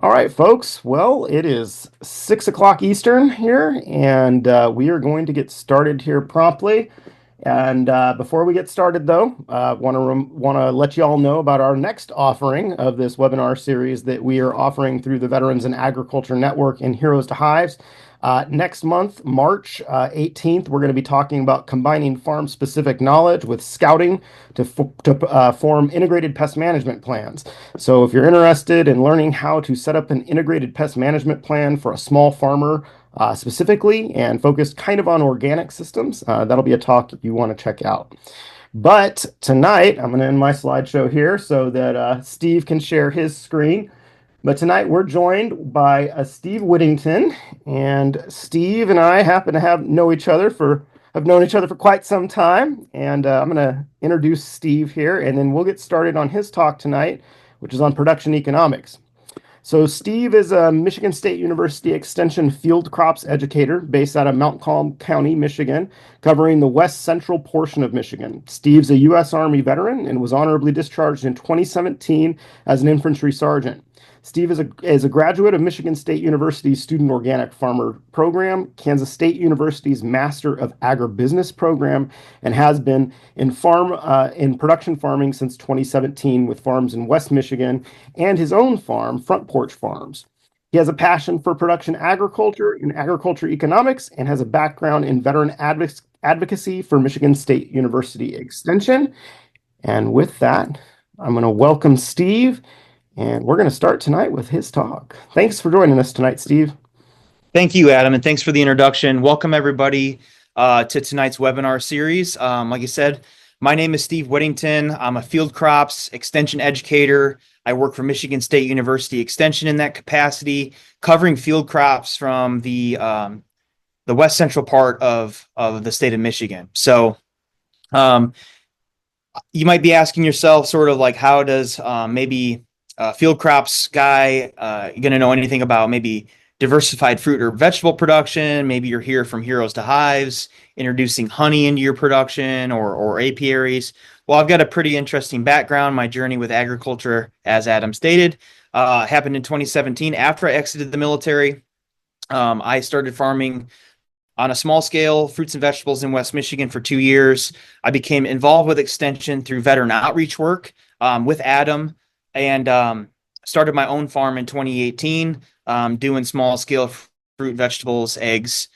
All right, folks. Well, it is 6 o'clock Eastern here, and we are going to get started here promptly. And before we get started, though, want to let you all know about our next offering of this webinar series that we are offering through the Veterans in Agriculture Network and Heroes to Hives. Next month, March 18th, we're going to be talking about combining farm-specific knowledge with scouting to form integrated pest management plans. So if you're interested in learning how to set up an integrated pest management plan for a small farmer specifically and focused kind of on organic systems, that'll be a talk you want to check out. But tonight, I'm going to end my slideshow here so that Steve can share his screen. But tonight we're joined by Steve Whittington, and Steve and I happen to have known each other for quite some time. And I'm going to introduce Steve here, and then we'll get started on his talk tonight, which is on production economics. So Steve is a Michigan State University Extension field crops educator based out of Montcalm County, Michigan, covering the west central portion of Michigan. Steve's a U.S. Army veteran and was honorably discharged in 2017 as an infantry sergeant. Steve is a graduate of Michigan State University's Student Organic Farmer Program, Kansas State University's Master of Agribusiness Program, and has been in production farming since 2017 with farms in West Michigan and his own farm, Front Porch Farms. He has a passion for production agriculture and agriculture economics and has a background in veteran advocacy for Michigan State University Extension. And with that, I'm going to welcome Steve. And we're going to start tonight with his talk. Thanks for joining us tonight, Steve. Thank you, Adam, and thanks for the introduction. Welcome, everybody, to tonight's webinar series. Like you said, my name is Steve Whittington. I'm a field crops extension educator. I work for Michigan State University Extension in that capacity, covering field crops from the west central part of the state of Michigan. So you might be asking yourself sort of like, how does maybe field crops guy going to know anything about maybe diversified fruit or vegetable production? Maybe you're here from Heroes to Hives, introducing honey into your production or apiaries. Well, I've got a pretty interesting background. My journey with agriculture, as Adam stated, happened in 2017. After I exited the military, I started farming on a small scale, fruits and vegetables in West Michigan for 2 years. I became involved with extension through veteran outreach work with Adam, and started my own farm in 2018, doing small scale fruit, vegetables, eggs,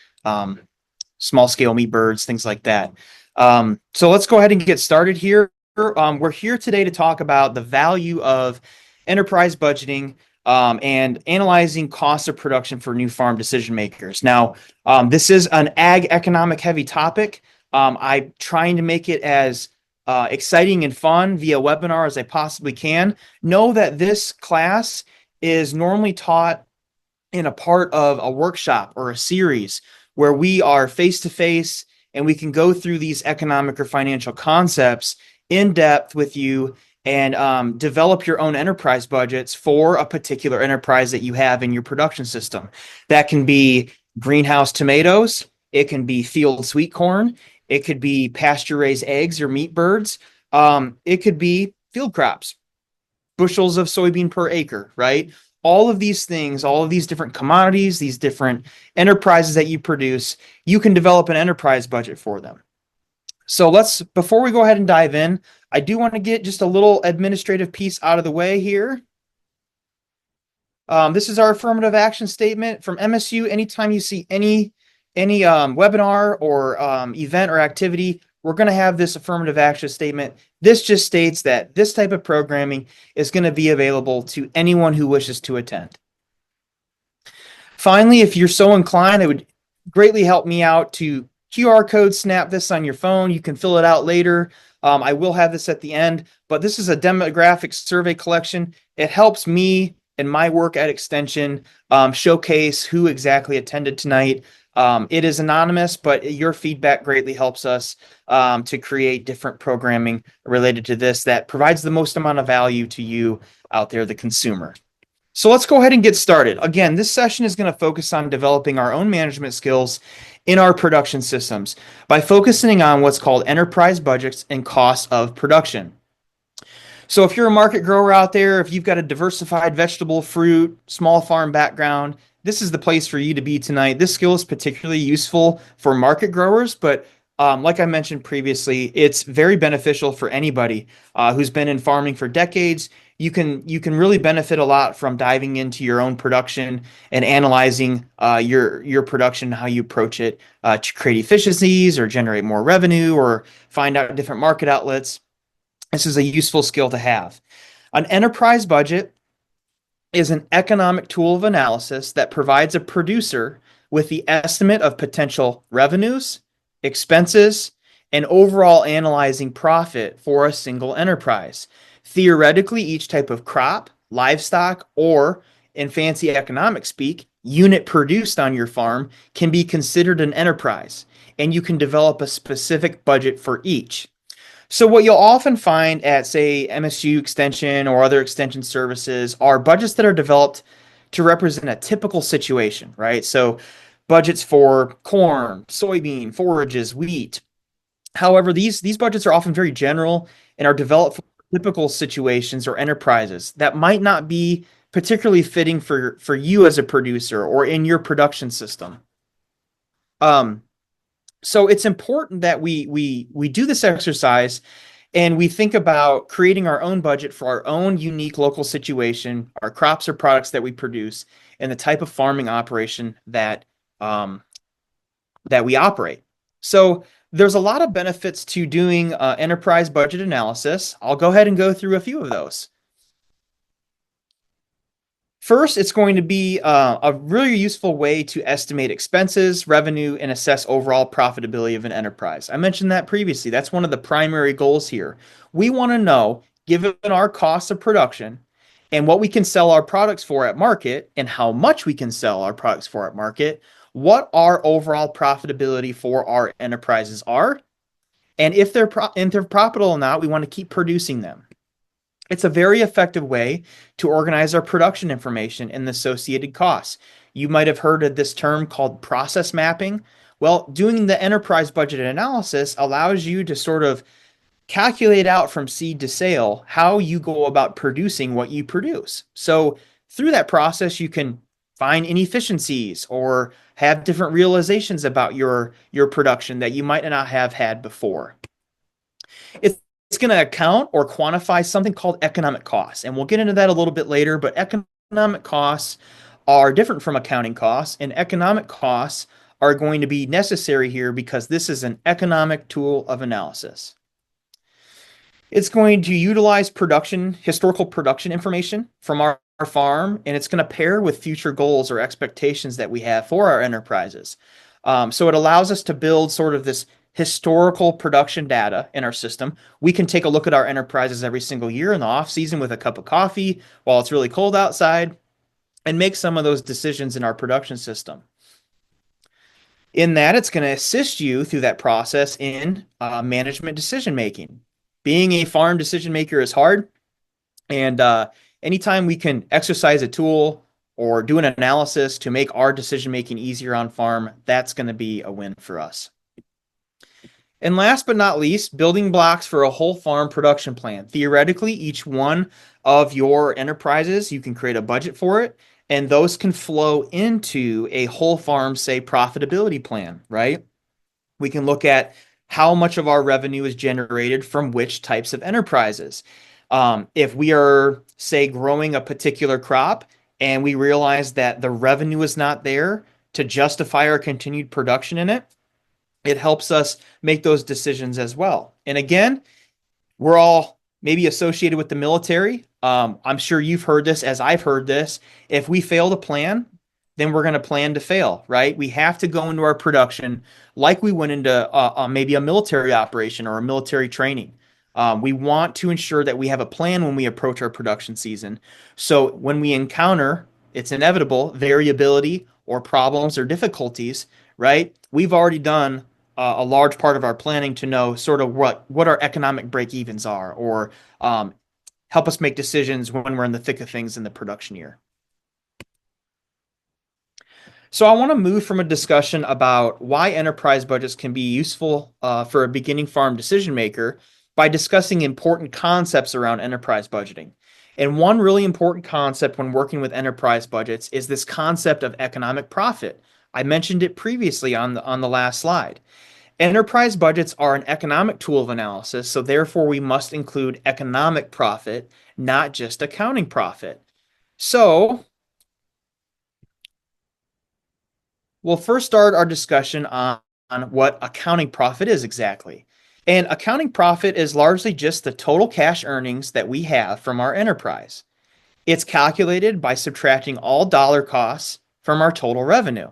small scale meat birds, things like that. So let's go ahead and get started here. We're here today to talk about the value of enterprise budgeting and analyzing cost of production for new farm decision makers. Now, this is an ag economic heavy topic. I'm trying to make it as exciting and fun via webinar as I possibly can. Know that this class is normally taught in a part of a workshop or a series where we are face-to-face and we can go through these economic or financial concepts in depth with you and develop your own enterprise budgets for a particular enterprise that you have in your production system. That can be greenhouse tomatoes. It can be field sweet corn. It could be pasture-raised eggs or meat birds. It could be field crops, bushels of soybean per acre, right? All of these things, all of these different commodities, these different enterprises that you produce, you can develop an enterprise budget for them. So before we go ahead and dive in, I do want to get just a little administrative piece out of the way here. This is our affirmative action statement from MSU. Anytime you see any webinar or event or activity, we're going to have this affirmative action statement. This just states that this type of programming is going to be available to anyone who wishes to attend. Finally, if you're so inclined, it would greatly help me out to QR code snap this on your phone. You can fill it out later. I will have this at the end, but this is a demographic survey collection. It helps me in my work at Extension showcase who exactly attended tonight. It is anonymous, but your feedback greatly helps us to create different programming related to this that provides the most amount of value to you out there, the consumer. So let's go ahead and get started. Again, this session is going to focus on developing our own management skills in our production systems by focusing on what's called enterprise budgets and cost of production. So if you're a market grower out there, if you've got a diversified vegetable, fruit, small farm background, this is the place for you to be tonight. This skill is particularly useful for market growers, but like I mentioned previously, it's very beneficial for anybody who's been in farming for decades. You can really benefit a lot from diving into your own production and analyzing your production, how you approach it to create efficiencies or generate more revenue or find out different market outlets. This is a useful skill to have. An enterprise budget is an economic tool of analysis that provides a producer with the estimate of potential revenues, expenses, and overall analyzing profit for a single enterprise. Theoretically, each type of crop, livestock, or in fancy economic speak, unit produced on your farm can be considered an enterprise, and you can develop a specific budget for each. So what you'll often find at, say, MSU Extension or other extension services are budgets that are developed to represent a typical situation, right? So budgets for corn, soybean, forages, wheat. However, these budgets are often very general and are developed for typical situations or enterprises that might not be particularly fitting for you as a producer or in your production system. Um, so it's important that we do this exercise and we think about creating our own budget for our own unique local situation, our crops or products that we produce, and the type of farming operation um, that we operate. So there's a lot of benefits to doing enterprise budget analysis. I'll go ahead and go through a few of those. First, it's going to be a really useful way to estimate expenses, revenue, and assess overall profitability of an enterprise. I mentioned that previously. That's one of the primary goals here. We want to know, given our costs of production and what we can sell our products for at market and how much we can sell our products for at market, what our overall profitability for our enterprises are. And if they're profitable or not, we want to keep producing them. It's a very effective way to organize our production information and the associated costs. You might have heard of this term called process mapping. Well, doing the enterprise budget analysis allows you to sort of calculate out from seed to sale how you go about producing what you produce. So, through that process, you can find inefficiencies or have different realizations about your production that you might not have had before. It's going to account or quantify something called economic costs. And we'll get into that a little bit later, but economic costs are different from accounting costs, and economic costs are going to be necessary here because this is an economic tool of analysis. It's going to utilize historical production information from our farm, and it's going to pair with future goals or expectations that we have for our enterprises. So it allows us to build sort of this historical production data in our system. We can take a look at our enterprises every single year in the off season with a cup of coffee while it's really cold outside and make some of those decisions in our production system. In that, it's going to assist you through that process in management decision making. Being a farm decision maker is hard, and anytime we can exercise a tool or do an analysis to make our decision making easier on farm, that's going to be a win for us. And last but not least, building blocks for a whole farm production plan. Theoretically, each one of your enterprises, you can create a budget for it, and those can flow into a whole farm, say, profitability plan, right? We can look at how much of our revenue is generated from which types of enterprises. If we are, say, growing a particular crop and we realize that the revenue is not there to justify our continued production in it, it helps us make those decisions as well. And again, we're all maybe associated with the military. I'm sure you've heard this as I've heard this. If we fail to plan, then we're going to plan to fail, right? We have to go into our production like we went into maybe a military operation or a military training. We want to ensure that we have a plan when we approach our production season. So when we encounter, it's inevitable, variability or problems or difficulties, right? We've already done a large part of our planning to know sort of what our economic break evens are or help us make decisions when we're in the thick of things in the production year. So I want to move from a discussion about why enterprise budgets can be useful for a beginning farm decision maker by discussing important concepts around enterprise budgeting. And one really important concept when working with enterprise budgets is this concept of economic profit. I mentioned it previously on the last slide. Enterprise budgets are an economic tool of analysis, so therefore we must include economic profit, not just accounting profit. So we'll first start our discussion on what accounting profit is exactly. And accounting profit is largely just the total cash earnings that we have from our enterprise. It's calculated by subtracting all dollar costs from our total revenue.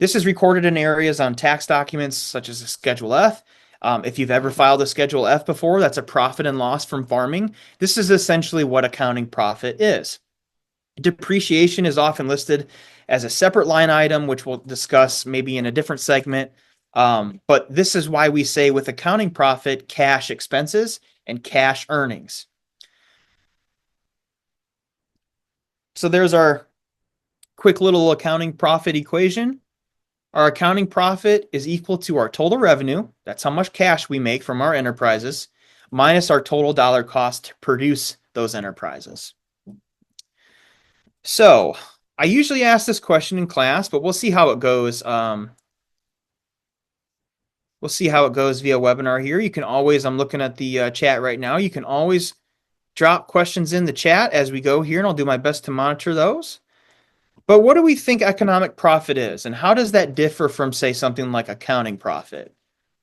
This is recorded in areas on tax documents such as a Schedule F. If you've ever filed a Schedule F before, that's a profit and loss from farming. This is essentially what accounting profit is. Depreciation is often listed as a separate line item, which we'll discuss maybe in a different segment. But this is why we say with accounting profit, cash expenses and cash earnings. So there's our quick little accounting profit equation. Our accounting profit is equal to our total revenue. That's how much cash we make from our enterprises, minus our total dollar cost to produce those enterprises. So I usually ask this question in class, but we'll see how it goes. We'll see how it goes via webinar here. You can always, I'm looking at the chat right now. You can always drop questions in the chat as we go here, and I'll do my best to monitor those. But what do we think economic profit is, and how does that differ from, say, something like accounting profit?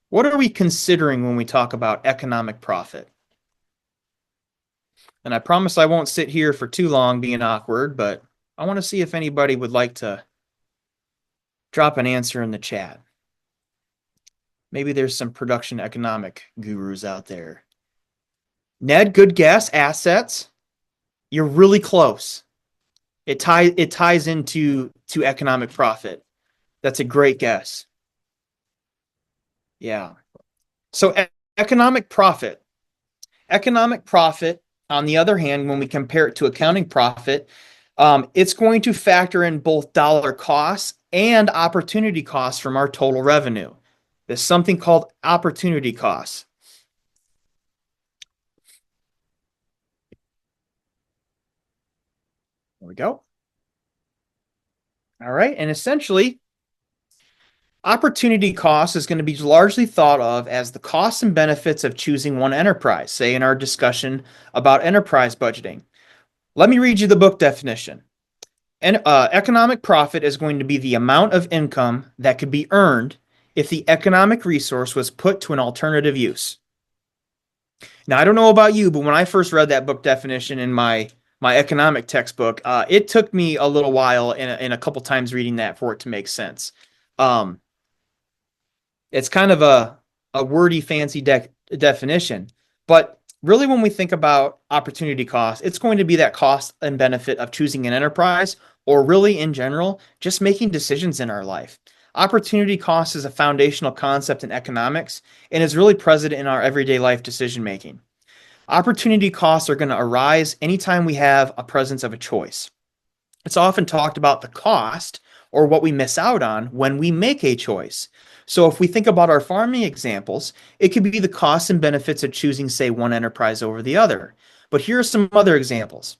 What are we considering when we talk about economic profit? And I promise I won't sit here for too long being awkward, but I want to see if anybody would like to drop an answer in the chat. Maybe there's some production economic gurus out there. Ned, good guess. Assets. You're really close. It ties into economic profit. That's a great guess. Yeah. So economic profit. Economic profit, on the other hand, when we compare it to accounting profit, it's going to factor in both dollar costs and opportunity costs from our total revenue. There's something called opportunity costs. There we go. All right. And essentially, opportunity cost is going to be largely thought of as the costs and benefits of choosing one enterprise, say in our discussion about enterprise budgeting. Let me read you the book definition. Economic profit is going to be the amount of income that could be earned if the economic resource was put to an alternative use. Now, I don't know about you, but when I first read that book definition in my economic textbook, it took me a little while and a couple times reading that for it to make sense. It's kind of a wordy, fancy definition, but really when we think about opportunity cost, it's going to be that cost and benefit of choosing an enterprise, or really in general, just making decisions in our life. Opportunity cost is a foundational concept in economics and is really present in our everyday life decision making. Opportunity costs are going to arise anytime we have a presence of a choice. It's often talked about the cost or what we miss out on when we make a choice. So if we think about our farming examples, it could be the costs and benefits of choosing, say, one enterprise over the other. But here are some other examples.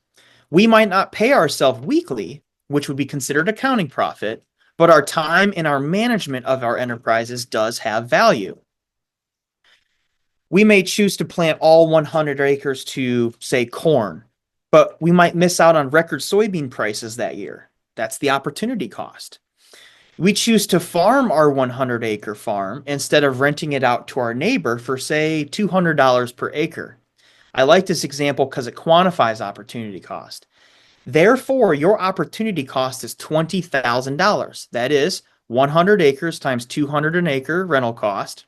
We might not pay ourselves weekly, which would be considered accounting profit, but our time and our management of our enterprises does have value. We may choose to plant all 100 acres to, say, corn, but we might miss out on record soybean prices that year. That's the opportunity cost. We choose to farm our 100-acre farm instead of renting it out to our neighbor for, say, $200 per acre. I like this example because it quantifies opportunity cost. Therefore, your opportunity cost is $20,000. That is 100 acres times 200 an acre rental cost.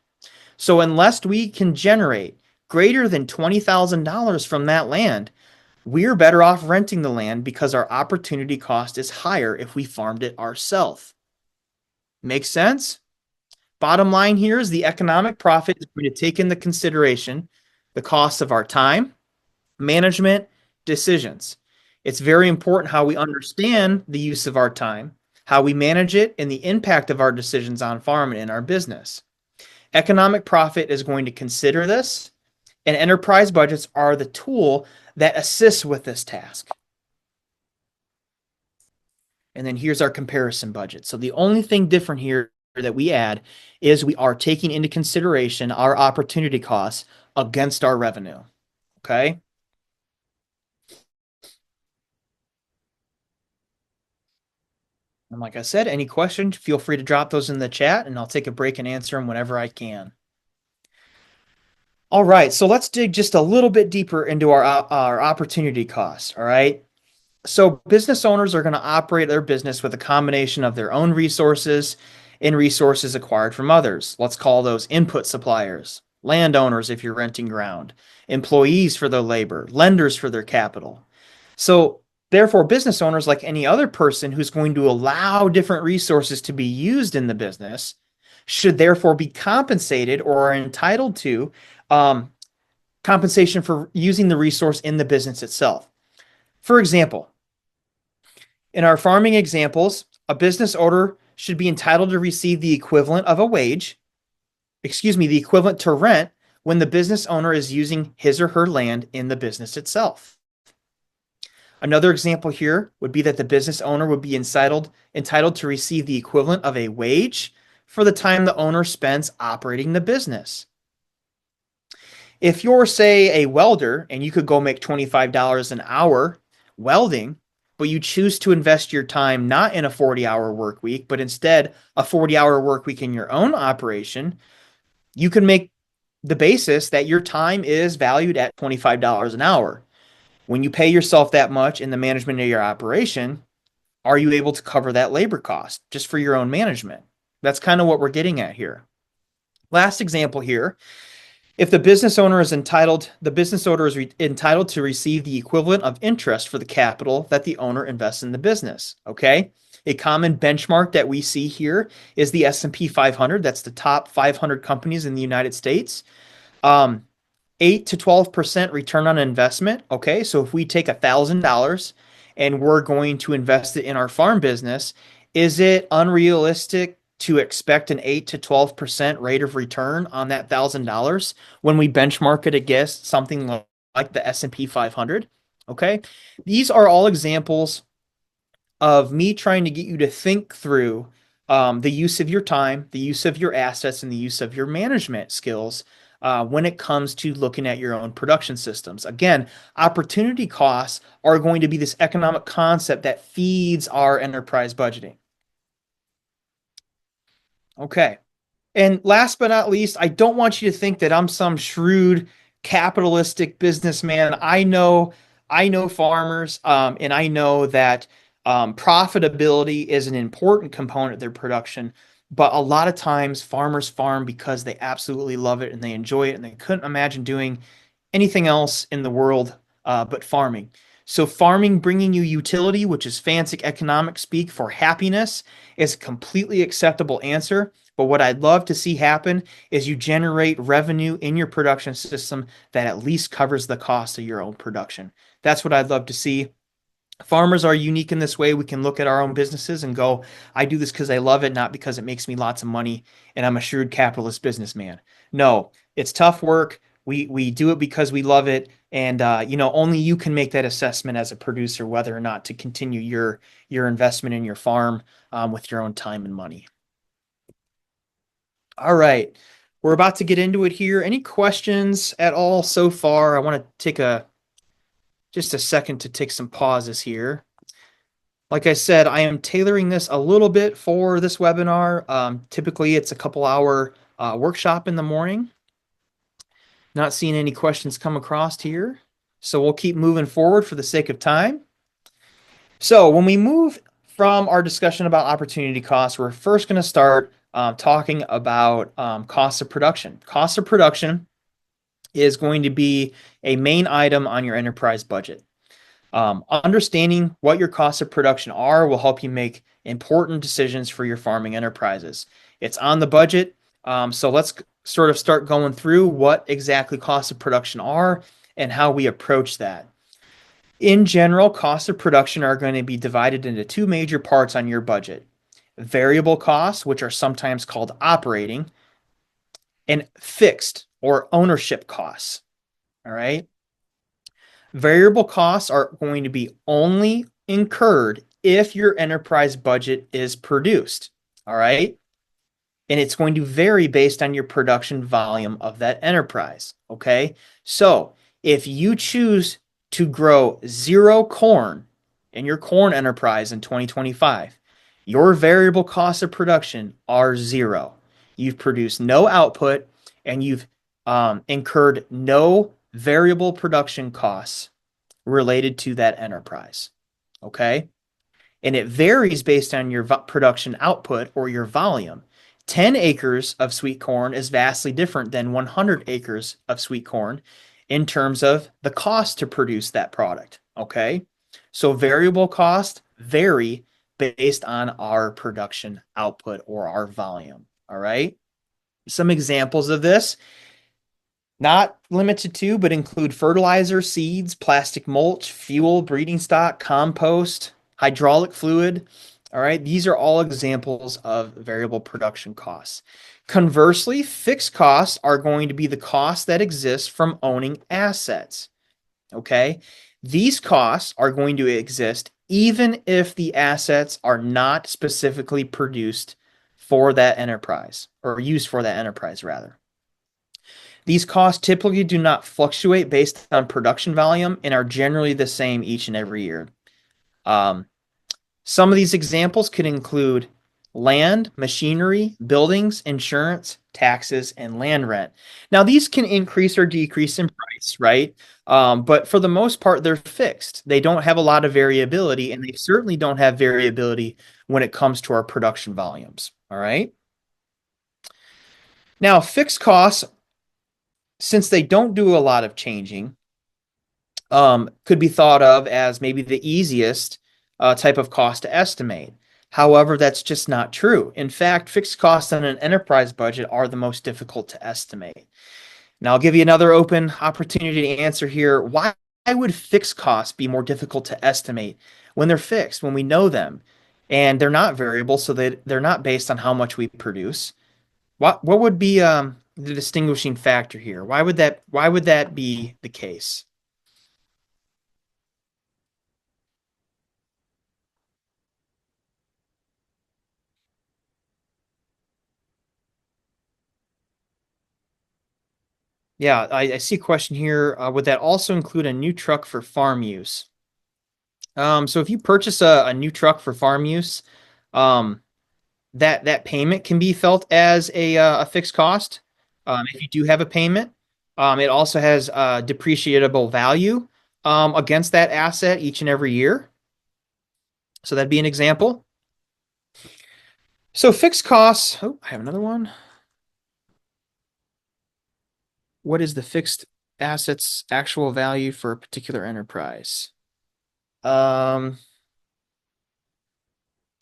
So unless we can generate greater than $20,000 from that land, we're better off renting the land because our opportunity cost is higher if we farmed it ourselves. Makes sense? Bottom line here is the economic profit is going to take into consideration the cost of our time, management, decisions. It's very important how we understand the use of our time, how we manage it, and the impact of our decisions on farming and our business. Economic profit is going to consider this, and enterprise budgets are the tool that assists with this task. And then here's our comparison budget. So the only thing different here that we add is we are taking into consideration our opportunity costs against our revenue. Okay. And like I said, any questions, feel free to drop those in the chat and I'll take a break and answer them whenever I can. All right, so let's dig just a little bit deeper into our opportunity costs. All right. So business owners are going to operate their business with a combination of their own resources and resources acquired from others. Let's call those input suppliers, landowners if you're renting ground, employees for their labor, lenders for their capital. So therefore, business owners, like any other person who's going to allow different resources to be used in the business, should therefore be compensated or are entitled to um, compensation for using the resource in the business itself. For example, in our farming examples, a business owner should be entitled to receive the equivalent of a wage, the equivalent to rent when the business owner is using his or her land in the business itself. Another example here would be that the business owner would be entitled to receive the equivalent of a wage for the time the owner spends operating the business. If you're, say, a welder and you could go make $25 an hour welding, but you choose to invest your time not in a 40-hour work week, but instead a 40-hour work week in your own operation, you can make the basis that your time is valued at $25 an hour. When you pay yourself that much in the management of your operation, are you able to cover that labor cost just for your own management? That's kind of what we're getting at here. Last example here. If the business owner is entitled to receive the equivalent of interest for the capital that the owner invests in the business. Okay. A common benchmark that we see here is the S&P 500. That's the top 500 companies in the United States. 8 to 12% return on investment. Okay. So if we take $1,000 and we're going to invest it in our farm business, is it unrealistic to expect an 8 to 12% rate of return on that $1,000 when we benchmark it against something like the S&P 500? Okay. These are all examples of me trying to get you to think through the use of your time, the use of your assets, and the use of your management skills when it comes to looking at your own production systems. Again, opportunity costs are going to be this economic concept that feeds our enterprise budgeting. Okay. And last but not least, I don't want you to think that I'm some shrewd capitalistic businessman. I know farmers, and I know that profitability is an important component of their production. But a lot of times, farmers farm because they absolutely love it and they enjoy it, and they couldn't imagine doing anything else in the world but farming. So, farming bringing you utility, which is fancy economic speak for happiness, is a completely acceptable answer. But what I'd love to see happen is you generate revenue in your production system that at least covers the cost of your own production. That's what I'd love to see. Farmers are unique in this way. We can look at our own businesses and go, I do this because I love it, not because it makes me lots of money and I'm a shrewd capitalist businessman. No, it's tough work. We do it because we love it. And only you can make that assessment as a producer whether or not to continue your investment in your farm with your own time and money. All right. We're about to get into it here. Any questions at all so far? I want to take just a second to take some pauses here. Like I said, I am tailoring this a little bit for this webinar. Typically, it's a couple-hour workshop in the morning. Not seeing any questions come across here. So we'll keep moving forward for the sake of time. So when we move from our discussion about opportunity costs, we're first going to start talking about cost of production. Cost of production is going to be a main item on your enterprise budget. Understanding what your costs of production are will help you make important decisions for your farming enterprises. It's on the budget, so let's sort of start going through what exactly costs of production are and how we approach that. In general, costs of production are going to be divided into two major parts on your budget. Variable costs, which are sometimes called operating, and fixed or ownership costs. All right. Variable costs are going to be only incurred if your enterprise budget is produced. All right. And it's going to vary based on your production volume of that enterprise. Okay. So if you choose to grow zero corn in your corn enterprise in 2025, your variable costs of production are zero. You've produced no output and you've incurred no variable production costs related to that enterprise. Okay. And it varies based on your production output or your volume. 10 acres of sweet corn is vastly different than 100 acres of sweet corn in terms of the cost to produce that product. Okay. So variable costs vary based on our production output or our volume. All right. Some examples of this, not limited to, but include fertilizer, seeds, plastic mulch, fuel, breeding stock, compost, hydraulic fluid. All right, these are all examples of variable production costs. Conversely, fixed costs are going to be the costs that exist from owning assets. Okay, these costs are going to exist even if the assets are not specifically produced for that enterprise or used for that enterprise, rather. These costs typically do not fluctuate based on production volume and are generally the same each and every year. Um, some of these examples could include land, machinery, buildings, insurance, taxes, and land rent. Now, these can increase or decrease in price, right? But for the most part, they're fixed. They don't have a lot of variability, and they certainly don't have variability when it comes to our production volumes. All right. Now, fixed costs, since they don't do a lot of changing, could be thought of as maybe the easiest type of cost to estimate. However, that's just not true. In fact, fixed costs on an enterprise budget are the most difficult to estimate. Now, I'll give you another open opportunity to answer here. Why would fixed costs be more difficult to estimate when they're fixed, when we know them, and they're not variable, so that they're not based on how much we produce? What would be the distinguishing factor here? Why would that be the case? Yeah, I see a question here. Would that also include a new truck for farm use? So if you purchase a new truck for farm use, um, that payment can be felt as a fixed cost. If you do have a payment, it also has depreciable value against that asset each and every year. So that'd be an example. So fixed costs. Oh, I have another one. What is the fixed asset's actual value for a particular enterprise? Um,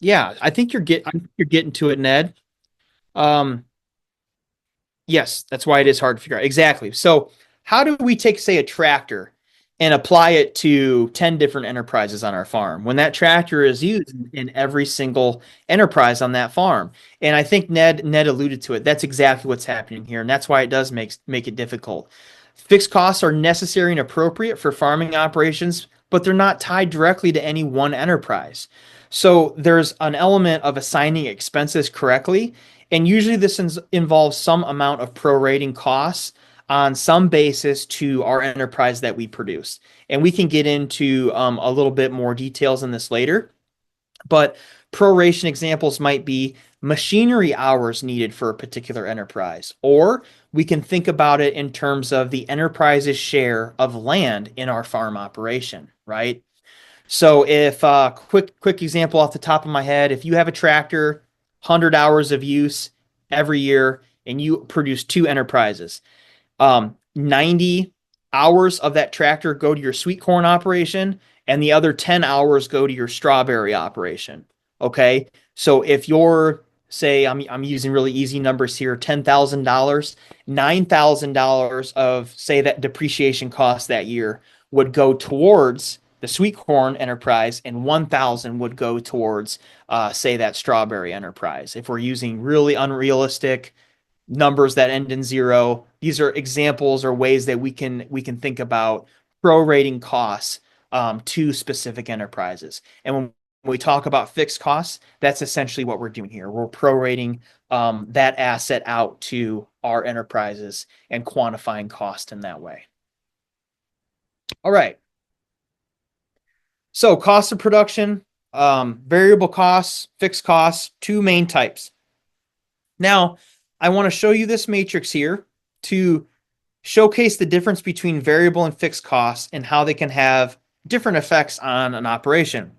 Yeah, I think you're getting to it, Ned. Um, yes, that's why it is hard to figure out. Exactly. So, how do we take, say, a tractor and apply it to 10 different enterprises on our farm when that tractor is used in every single enterprise on that farm? And I think Ned alluded to it. That's exactly what's happening here, and that's why it does make it difficult. Fixed costs are necessary and appropriate for farming operations, but they're not tied directly to any one enterprise. So there's an element of assigning expenses correctly, and usually this involves some amount of prorating costs on some basis to our enterprise that we produce. And we can get into a little bit more details in this later. But proration examples might be machinery hours needed for a particular enterprise, or we can think about it in terms of the enterprise's share of land in our farm operation, right? So if quick example off the top of my head, if you have a tractor, 100 hours of use every year, and you produce two enterprises, 90 hours of that tractor go to your sweet corn operation, and the other 10 hours go to your strawberry operation. Okay. So if you're, say, I'm using really easy numbers here, $10,000, $9,000 of, say, that depreciation cost that year would go towards the sweet corn enterprise, and 1,000 would go towards, say, that strawberry enterprise. If we're using really unrealistic numbers that end in zero. These are examples or ways that we can think about prorating costs to specific enterprises. And when we talk about fixed costs, that's essentially what we're doing here. We're prorating that asset out to our enterprises and quantifying cost in that way. All right. So cost of production, variable costs, fixed costs, two main types. Now, I want to show you this matrix here to showcase the difference between variable and fixed costs and how they can have different effects on an operation.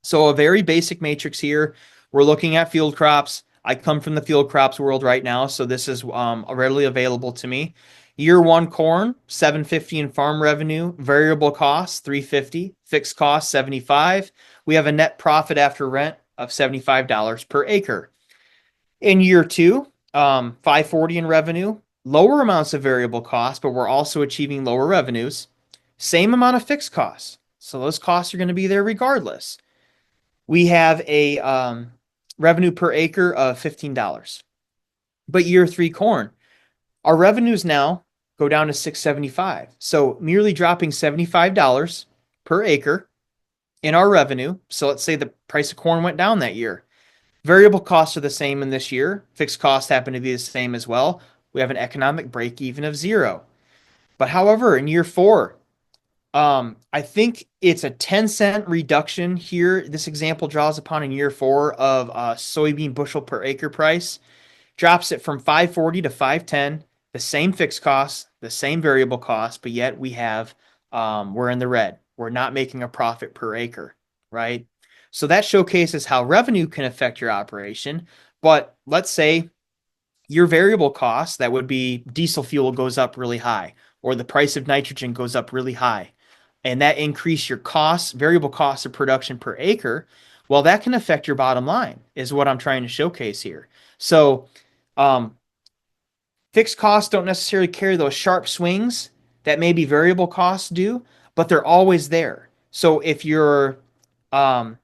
So a very basic matrix here. We're looking at field crops. I come from the field crops world right now, so this is readily available to me. Year one corn, 750 in farm revenue, variable costs 350, fixed costs 75. We have a net profit after rent of $75 per acre. In year two, 540 in revenue, lower amounts of variable costs, but we're also achieving lower revenues. Same amount of fixed costs. So those costs are going to be there regardless. We have a revenue per acre of $15. But year three corn, our revenues now go down to 675. So merely dropping $75 per acre in our revenue. So let's say the price of corn went down that year. Variable costs are the same in this year. Fixed costs happen to be the same as well. We have an economic break even of zero. But however, in year four, I think it's a 10-cent reduction here. This example draws upon in year four of soybean bushel per acre price, drops it from 540 to 510, the same fixed costs, the same variable costs, but yet we're in the red. We're not making a profit per acre, right? So that showcases how revenue can affect your operation. But let's say your variable cost, that would be diesel fuel, goes up really high, or the price of nitrogen goes up really high, and that increase your costs, variable costs of production per acre. Well, that can affect your bottom line, is what I'm trying to showcase here. So, um, fixed costs don't necessarily carry those sharp swings that maybe variable costs do, but they're always there. So um,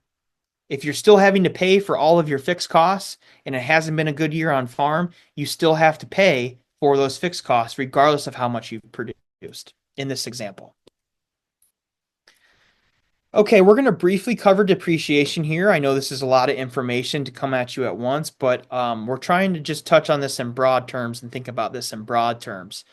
if you're still having to pay for all of your fixed costs and it hasn't been a good year on farm, you still have to pay for those fixed costs regardless of how much you've produced in this example. Okay, we're going to briefly cover depreciation here. I know this is a lot of information to come at you at once, but we're trying to just touch on this in broad terms and think about this in broad terms.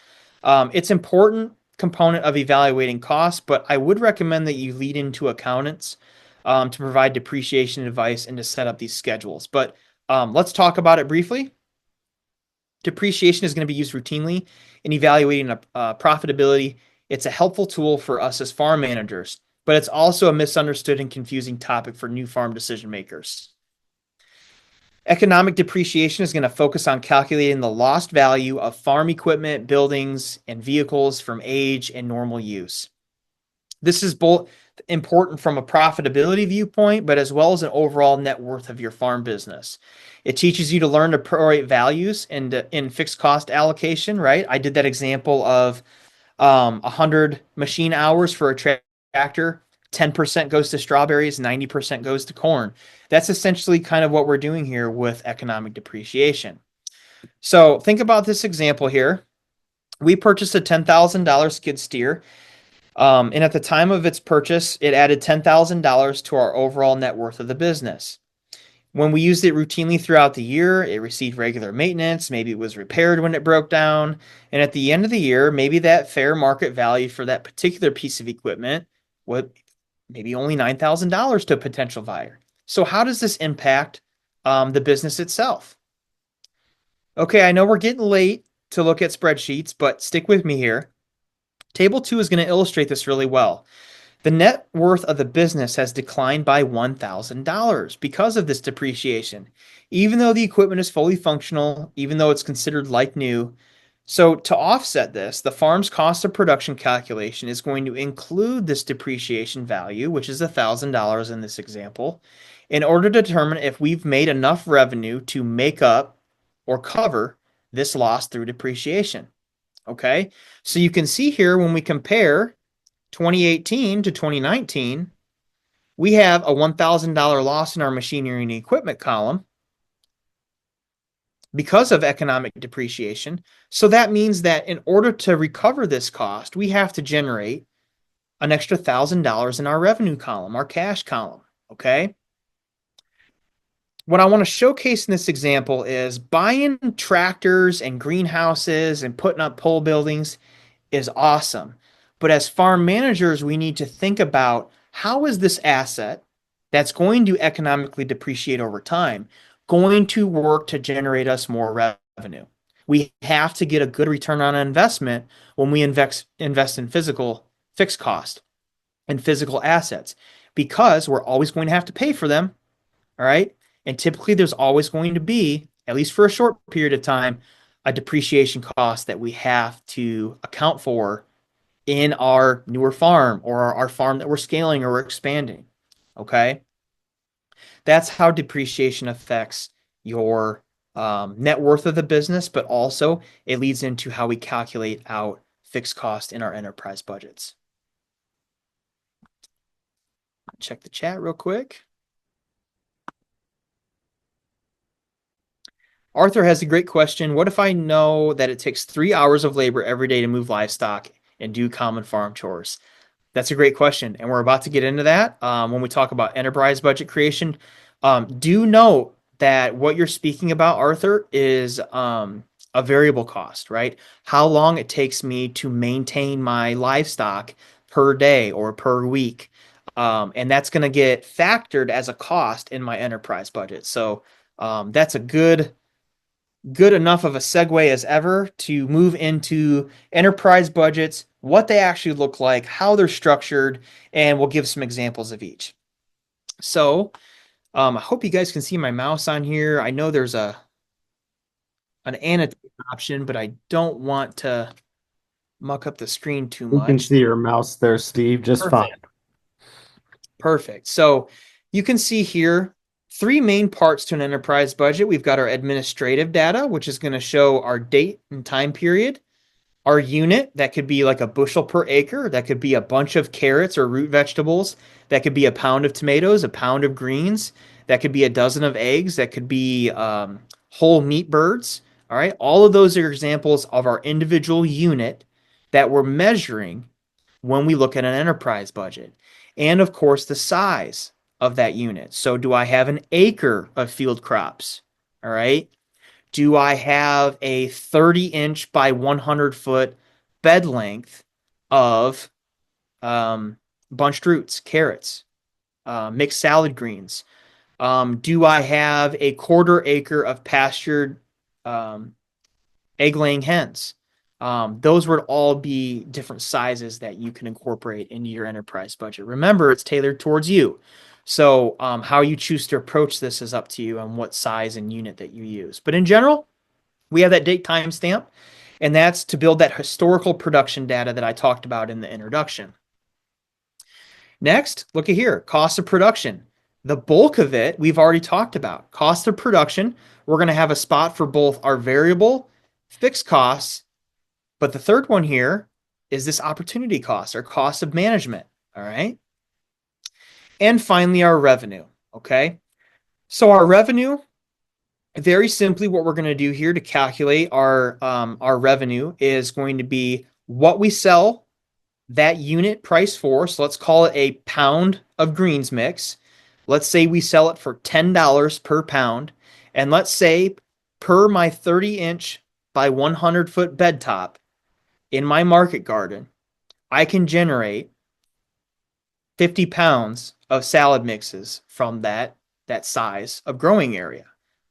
It's important component of evaluating costs, but I would recommend that you lead into accountants to provide depreciation advice and to set up these schedules. But let's talk about it briefly. Depreciation is going to be used routinely in evaluating profitability. It's a helpful tool for us as farm managers, but it's also a misunderstood and confusing topic for new farm decision makers. Economic depreciation is going to focus on calculating the lost value of farm equipment, buildings, and vehicles from age and normal use. This is both important from a profitability viewpoint, but as well as an overall net worth of your farm business. It teaches you to learn to prorate values in fixed cost allocation, right? I did that example of 100 machine hours for a tractor. 10% goes to strawberries, 90% goes to corn. That's essentially kind of what we're doing here with economic depreciation. So think about this example here. We purchased a $10,000 skid steer. And at the time of its purchase, it added $10,000 to our overall net worth of the business. When we used it routinely throughout the year, it received regular maintenance. Maybe it was repaired when it broke down. And at the end of the year, maybe that fair market value for that particular piece of equipment would maybe only $9,000 to a potential buyer. So how does this impact the business itself? Okay, I know we're getting late to look at spreadsheets, but stick with me here. Table 2 is going to illustrate this really well. The net worth of the business has declined by $1,000 because of this depreciation, even though the equipment is fully functional, even though it's considered like new. So to offset this, the farm's cost of production calculation is going to include this depreciation value, which is $1,000 in this example, in order to determine if we've made enough revenue to make up or cover this loss through depreciation. Okay, so you can see here when we compare 2018 to 2019, we have a $1,000 loss in our machinery and equipment column. because of economic depreciation. So that means that in order to recover this cost, we have to generate an extra $1,000 in our revenue column, our cash column. Okay. What I want to showcase in this example is buying tractors and greenhouses and putting up pole buildings is awesome. But as farm managers, we need to think about how is this asset that's going to economically depreciate over time going to work to generate us more revenue. We have to get a good return on investment when we invest in physical fixed cost and physical assets because we're always going to have to pay for them. All right. And typically there's always going to be, at least for a short period of time, a depreciation cost that we have to account for in our newer farm or our farm that we're scaling or we're expanding. Okay. That's how depreciation affects your net worth of the business, but also it leads into how we calculate out fixed cost in our enterprise budgets. Check the chat real quick. Arthur has a great question. What if I know that it takes 3 hours of labor every day to move livestock and do common farm chores? That's a great question. And we're about to get into that when we talk about enterprise budget creation. Do note that what you're speaking about, Arthur, is a variable cost, right? How long it takes me to maintain my livestock per day or per week. And that's going to get factored as a cost in my enterprise budget. So that's a good enough of a segue as ever to move into enterprise budgets, what they actually look like, how they're structured, and we'll give some examples of each. So I hope you guys can see my mouse on here. I know there's an annotate option, but I don't want to muck up the screen too You can much. see your mouse there, Steve, just fine. Perfect. Perfect. So you can see here three main parts to an enterprise budget. We've got our administrative data, which is going to show our date and time period. Our unit, that could be like a bushel per acre. That could be a bunch of carrots or root vegetables. That could be a pound of tomatoes, a pound of greens. That could be a dozen of eggs. That could be whole meat birds. All right. All of those are examples of our individual unit that we're measuring when we look at an enterprise budget. And of course, the size of that unit. So, do I have an acre of field crops? All right. Do I have a 30-inch by 100-foot bed length of bunched roots, carrots, mixed salad greens? Do I have a quarter acre of pastured egg laying hens? Those would all be different sizes that you can incorporate into your enterprise budget. Remember, it's tailored towards you. So how you choose to approach this is up to you on what size and unit that you use. But in general, we have that date timestamp, and that's to build that historical production data that I talked about in the introduction. Next, look at here, cost of production. The bulk of it we've already talked about. Cost of production, we're going to have a spot for both our variable fixed costs, but the third one here is this opportunity cost or cost of management. All right. And finally, our revenue. Okay. So our revenue, very simply, what we're going to do here to calculate our revenue is going to be what we sell that unit price for. So let's call it a pound of greens mix. Let's say we sell it for $10 per pound. And let's say per my 30-inch by 100-foot bed top in my market garden, I can generate 50 pounds of salad mixes from that size of growing area.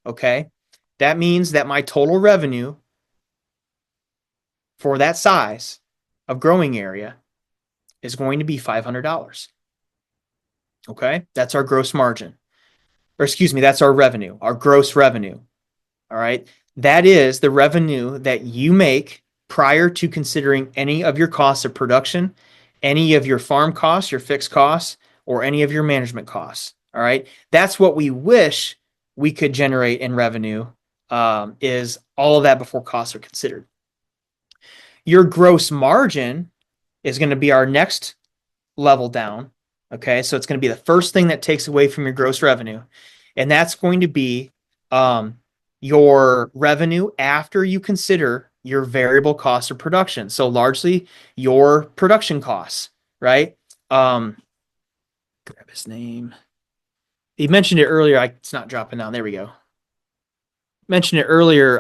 Okay. That means that my total revenue for that size of growing area is going to be $500. Okay. That's our gross margin. Or excuse me, that's our revenue, our gross revenue. All right. That is the revenue that you make prior to considering any of your costs of production, any of your farm costs, your fixed costs, or any of your management costs. All right. That's what we wish we could generate in revenue, is all of that before costs are considered. Your gross margin is going to be our next level down. Okay. So it's going to be the first thing that takes away from your gross revenue. And that's going to be your revenue after you consider your variable cost of production. So largely your production costs, right? Grab his name. He mentioned it earlier. It's not dropping down. There we go. Mentioned it earlier.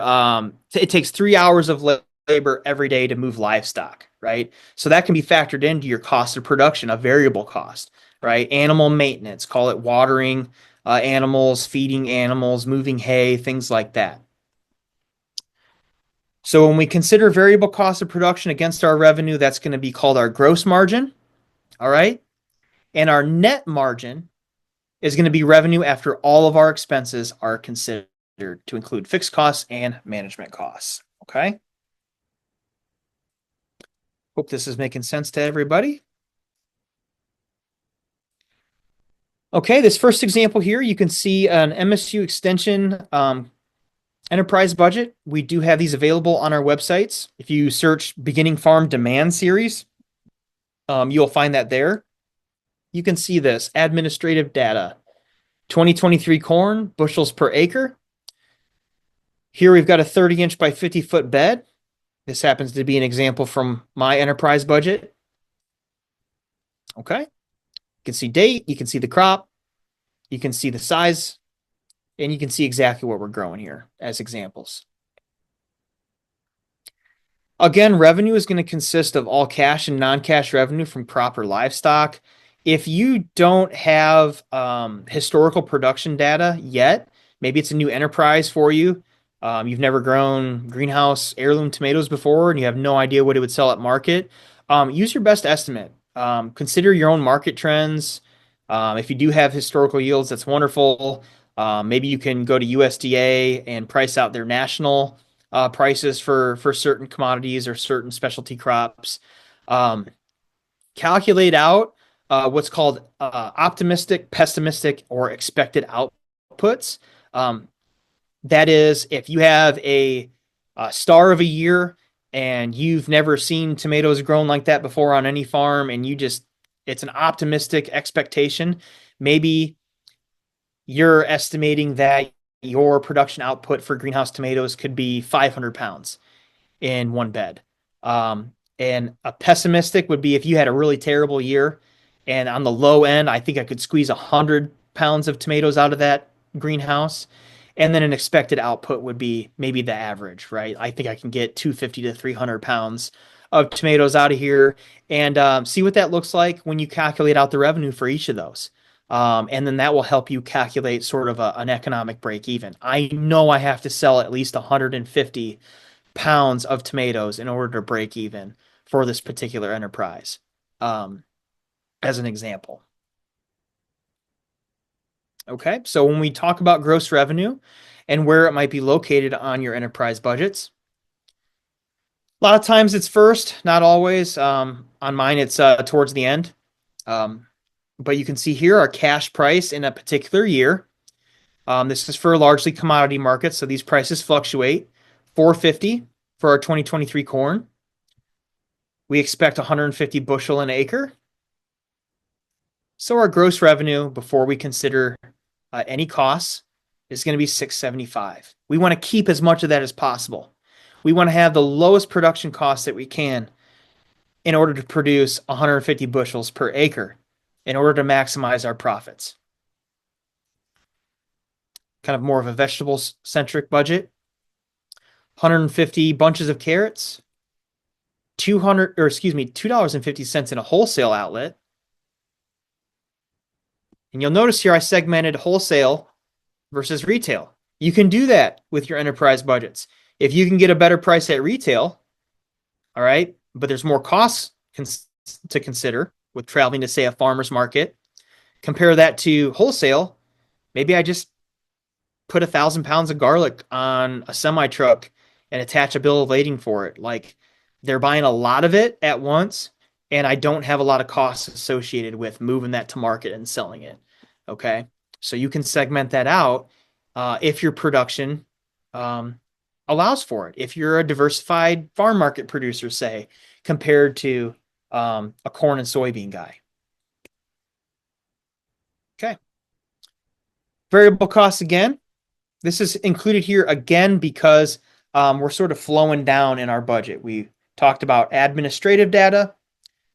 It takes 3 hours of labor every day to move livestock, right? So that can be factored into your cost of production, a variable cost, right? Animal maintenance, call it watering animals, feeding animals, moving hay, things like that. So when we consider variable cost of production against our revenue, that's going to be called our gross margin, all right? And our net margin is going to be revenue after all of our expenses are considered to include fixed costs and management costs, okay? Hope this is making sense to everybody. Okay, this first example here, you can see an MSU extension enterprise budget. We do have these available on our websites. If you search beginning farm demand series, you'll find that there. You can see this administrative data, 2023 corn, bushels per acre. Here we've got a 30-inch by 50-foot bed. This happens to be an example from my enterprise budget. Okay. You can see date, you can see the crop, you can see the size, and you can see exactly what we're growing here as examples. Again, revenue is going to consist of all cash and non-cash revenue from crop or livestock. If you don't have historical production data yet, maybe it's a new enterprise for you. You've never grown greenhouse heirloom tomatoes before and you have no idea what it would sell at market. Use your best estimate. Consider your own market trends. If you do have historical yields, that's wonderful. Maybe you can go to USDA and price out their national prices for certain commodities or certain specialty crops. Um, Calculate out what's called optimistic, pessimistic, or expected outputs. That is, if you have a star of a year and you've never seen tomatoes grown like that before on any farm, and it's an optimistic expectation, maybe you're estimating that your production output for greenhouse tomatoes could be 500 pounds in one bed. And a pessimistic would be if you had a really terrible year, and on the low end, I think I could squeeze 100 pounds of tomatoes out of that greenhouse. And then an expected output would be maybe the average, right? I think I can get 250 to 300 pounds of tomatoes out of here and see what that looks like when you calculate out the revenue for each of those. And then that will help you calculate sort of an economic break even. I know I have to sell at least 150 pounds of tomatoes in order to break even for this particular enterprise, as an example. Okay, so when we talk about gross revenue and where it might be located on your enterprise budgets, a lot of times it's first, not always. On mine, it's towards the end. But you can see here our cash price in a particular year. This is for largely commodity markets, so these prices fluctuate. 450 for our 2023 corn. We expect 150 bushel an acre. So our gross revenue before we consider any costs is going to be 675. We want to keep as much of that as possible. We want to have the lowest production costs that we can in order to produce 150 bushels per acre in order to maximize our profits. Kind of more of a vegetable-centric budget. 150 bunches of carrots, $2.50 in a wholesale outlet. And you'll notice here I segmented wholesale versus retail. You can do that with your enterprise budgets. If you can get a better price at retail, all right, but there's more costs to consider with traveling to, say, a farmer's market, compare that to wholesale. Maybe I just put 1,000 pounds of garlic on a semi truck and attach a bill of lading for it. Like they're buying a lot of it at once, and I don't have a lot of costs associated with moving that to market and selling it. Okay. So you can segment that out if your production allows for it. If you're a diversified farm market producer, say, compared to a corn and soybean guy. Okay. Variable costs again. This is included here again because we're sort of flowing down in our budget. We talked about administrative data.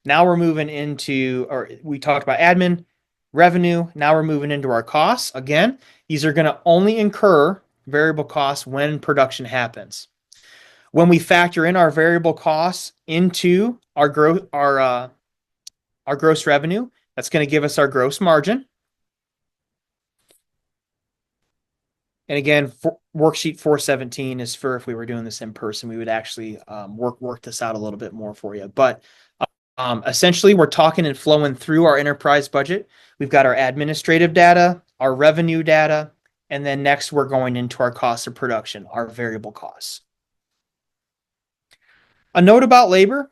Now we're moving into, or we talked about admin, revenue. Now we're moving into our costs. Again, these are going to only incur variable costs when production happens. When we factor in our variable costs into our gross revenue, that's going to give us our gross margin. And again, worksheet 417 is for if we were doing this in person, we would actually work this out a little bit more for you. But essentially, we're talking and flowing through our enterprise budget. We've got our administrative data, our revenue data, and then next we're going into our cost of production, our variable costs. A note about labor.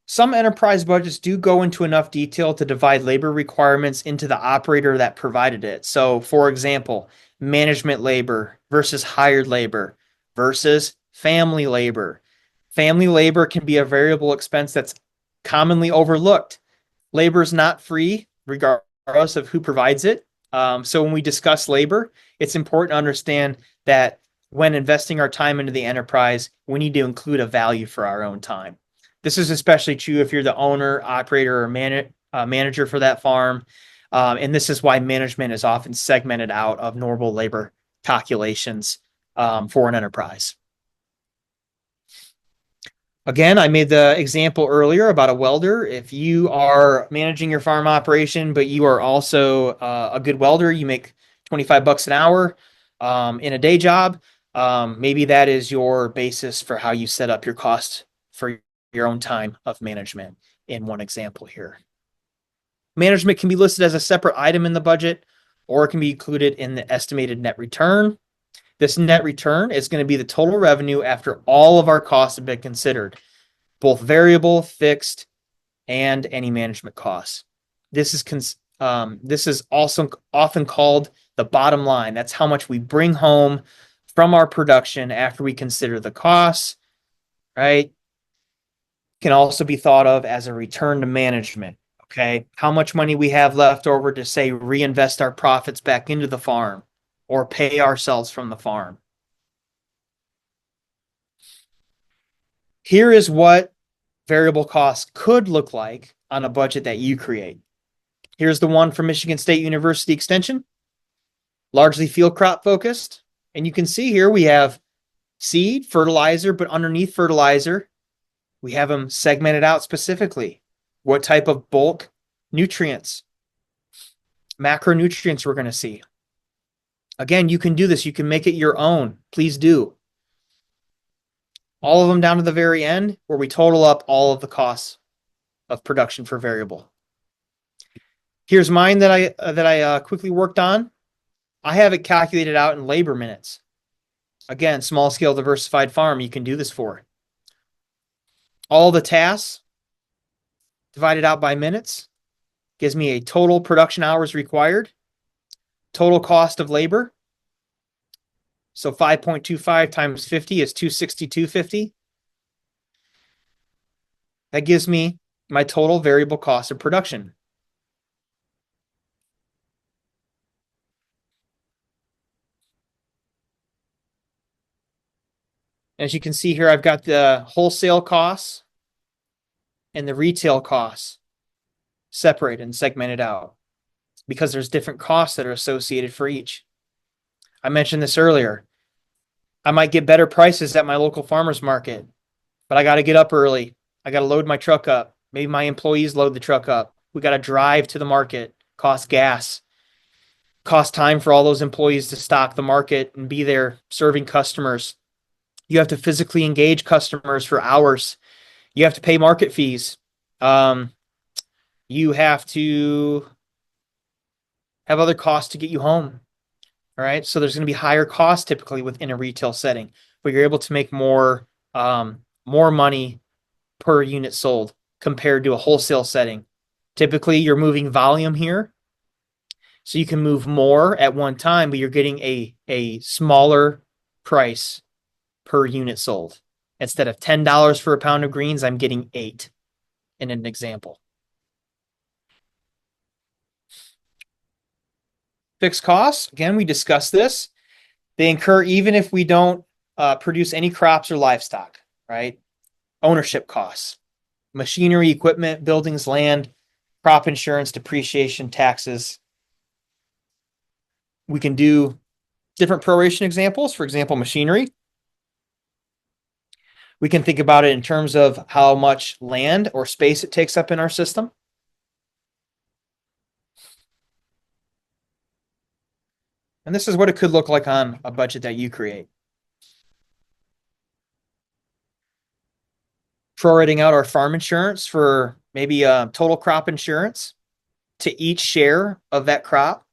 Some enterprise budgets do go into enough detail to divide labor requirements into the operator that provided it. So, for example, management labor versus hired labor versus family labor. Family labor can be a variable expense that's commonly overlooked. Labor is not free, regardless of who provides it. So, when we discuss labor, it's important to understand that when investing our time into the enterprise, we need to include a value for our own time. This is especially true if you're the owner, operator, or manager for that farm. And this is why management is often segmented out of normal labor calculations for an enterprise. Again, I made the example earlier about a welder. If you are managing your farm operation, but you are also a good welder, you make 25 bucks an hour in a day job. Maybe that is your basis for how you set up your cost for your own time of management in one example here. Management can be listed as a separate item in the budget, or it can be included in the estimated net return. This net return is going to be the total revenue after all of our costs have been considered, both variable, fixed, and any management costs. This is also often called the bottom line. That's how much we bring home from our production after we consider the costs, right? Can also be thought of as a return to management. Okay. How much money we have left over to, say, reinvest our profits back into the farm or pay ourselves from the farm. Here is what variable costs could look like on a budget that you create. Here's the one from Michigan State University Extension, largely field crop focused. And you can see here we have seed, fertilizer, but underneath fertilizer, we have them segmented out specifically. What type of bulk nutrients, macronutrients we're going to see. Again, you can do this. You can make it your own. Please do. All of them down to the very end where we total up all of the costs of production for variable. Here's mine that I quickly worked on. I have it calculated out in labor minutes. Again, small scale diversified farm, you can do this for. All the tasks divided out by minutes gives me a total production hours required, total cost of labor. So 5.25 times 50 is 262.50. That gives me my total variable cost of production. As you can see here, I've got the wholesale costs and the retail costs separated and segmented out because there's different costs that are associated for each. I mentioned this earlier. I might get better prices at my local farmer's market, but I got to get up early. I got to load my truck up. Maybe my employees load the truck up. We got to drive to the market, cost gas, cost time for all those employees to stock the market and be there serving customers. You have to physically engage customers for hours. You have to pay market fees. You have to have other costs to get you home. All right. So there's going to be higher costs typically within a retail setting, but you're able to make more money per unit sold compared to a wholesale setting. Typically, you're moving volume here. So you can move more at one time, but you're getting a smaller price per unit sold. Instead of $10 for a pound of greens, I'm getting $8 in an example. Fixed costs, again, we discussed this. They incur even if we don't produce any crops or livestock, right? Ownership costs, machinery, equipment, buildings, land, crop insurance, depreciation, taxes. We can do different proration examples. For example, machinery. We can think about it in terms of how much land or space it takes up in our system. And this is what it could look like on a budget that you create. Prorating out our farm insurance for maybe total crop insurance to each share of that crop.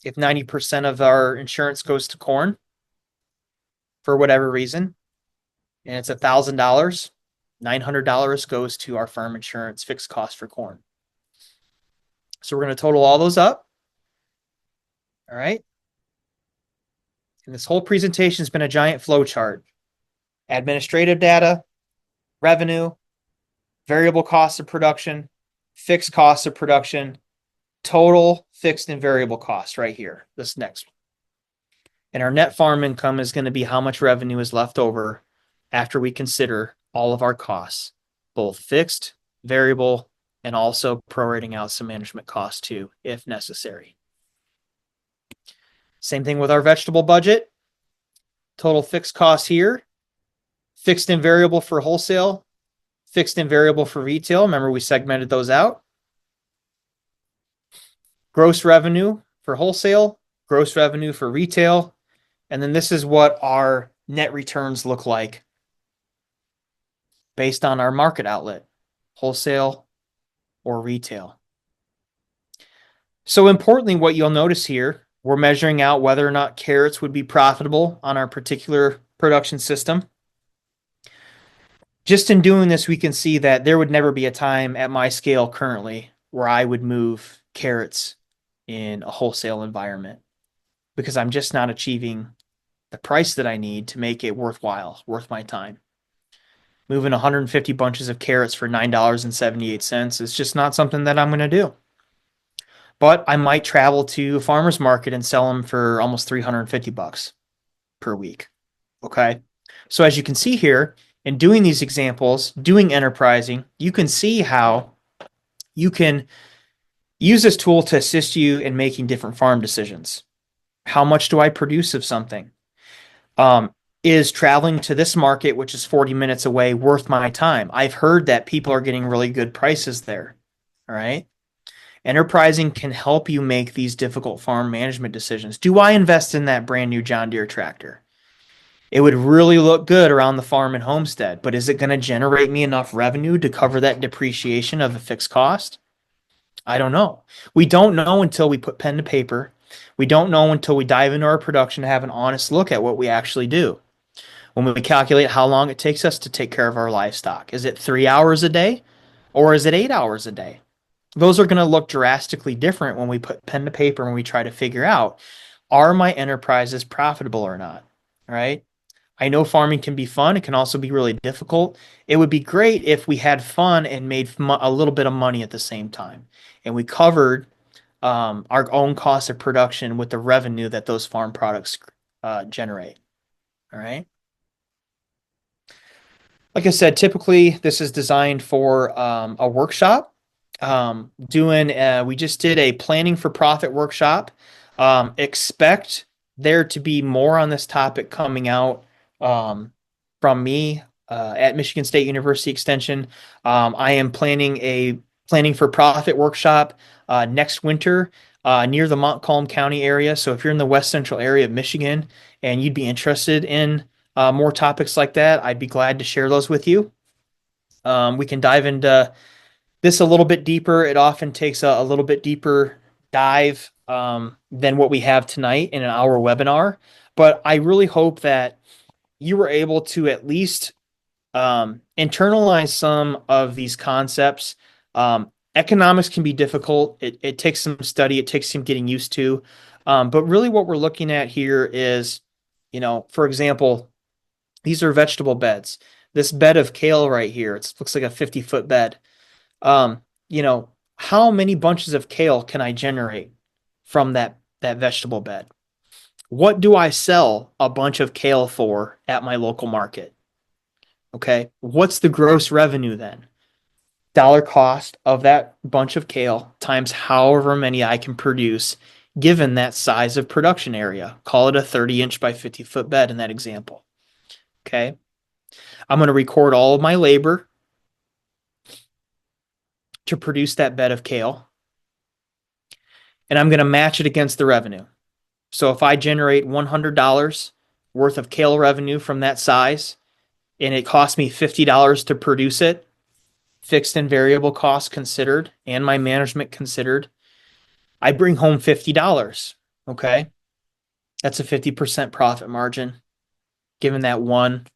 If 90% of our insurance goes to corn for whatever reason, and it's $1,000, $900 goes to our farm insurance fixed cost for corn. So we're going to total all those up. All right. And this whole presentation has been a giant flow chart. Administrative data, revenue, variable costs of production, fixed costs of production, total fixed and variable costs right here, this next one. And our net farm income is going to be how much revenue is left over after we consider all of our costs, both fixed, variable, and also prorating out some management costs too, if necessary. Same thing with our vegetable budget. Total fixed costs here, fixed and variable for wholesale, fixed and variable for retail. Remember, we segmented those out. Gross revenue for wholesale, gross revenue for retail. And then this is what our net returns look like based on our market outlet, wholesale or retail. So importantly, what you'll notice here, we're measuring out whether or not carrots would be profitable on our particular production system. Just in doing this, we can see that there would never be a time at my scale currently where I would move carrots in a wholesale environment because I'm just not achieving the price that I need to make it worthwhile, worth my time. Moving 150 bunches of carrots for $9.78 is just not something that I'm going to do. But I might travel to a farmer's market and sell them for almost 350 bucks per week. Okay. So as you can see here, in doing these examples, doing enterprising, you can see how you can use this tool to assist you in making different farm decisions. How much do I produce of something? Is traveling to this market, which is 40 minutes away, worth my time? I've heard that people are getting really good prices there. All right. Enterprising can help you make these difficult farm management decisions. Do I invest in that brand new John Deere tractor? It would really look good around the farm and homestead, but is it going to generate me enough revenue to cover that depreciation of a fixed cost? I don't know. We don't know until we put pen to paper. We don't know until we dive into our production to have an honest look at what we actually do. When we calculate how long it takes us to take care of our livestock, is it 3 hours a day or is it 8 hours a day? Those are going to look drastically different when we put pen to paper and we try to figure out, are my enterprises profitable or not? All right. I know farming can be fun. It can also be really difficult. It would be great if we had fun and made a little bit of money at the same time. And we covered our own cost of production with the revenue that those farm products generate. All right. Like I said, typically this is designed for a workshop. We just did a planning for profit workshop. Expect there to be more on this topic coming out from me at Michigan State University Extension. I am planning a planning for profit workshop next winter near the Montcalm County area. So if you're in the west central area of Michigan and you'd be interested in more topics like that, I'd be glad to share those with you. We can dive into this a little bit deeper. It often takes a little bit deeper dive than what we have tonight in an hour webinar. But I really hope that you were able to at least internalize some of these concepts. Economics can be difficult. It takes some study. It takes some getting used to. But really what we're looking at here is, for example, these are vegetable beds. This bed of kale right here, it looks like a 50-foot bed. Um, how many bunches of kale can I generate from that vegetable bed? What do I sell a bunch of kale for at my local market? Okay. What's the gross revenue then? Dollar cost of that bunch of kale times however many I can produce given that size of production area. Call it a 30-inch by 50-foot bed in that example. Okay. I'm going to record all of my labor to produce that bed of kale, and I'm going to match it against the revenue. So if I generate $100 worth of kale revenue from that size and it costs me $50 to produce it, fixed and variable costs considered and my management considered, I bring home $50. Okay. That's a 50% profit margin given that one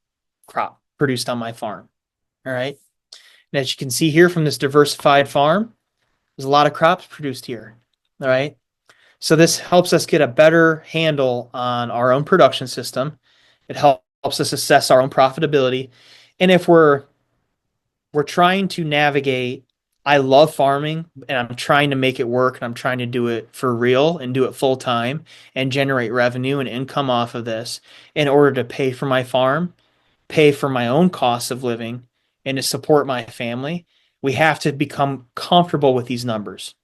crop produced on my farm. All right. And as you can see here from this diversified farm, there's a lot of crops produced here. All right. So this helps us get a better handle on our own production system. It helps us assess our own profitability. And if we're trying to navigate, I love farming and I'm trying to make it work and I'm trying to do it for real and do it full time and generate revenue and income off of this in order to pay for my farm, pay for my own costs of living, and to support my family. We have to become comfortable with these numbers.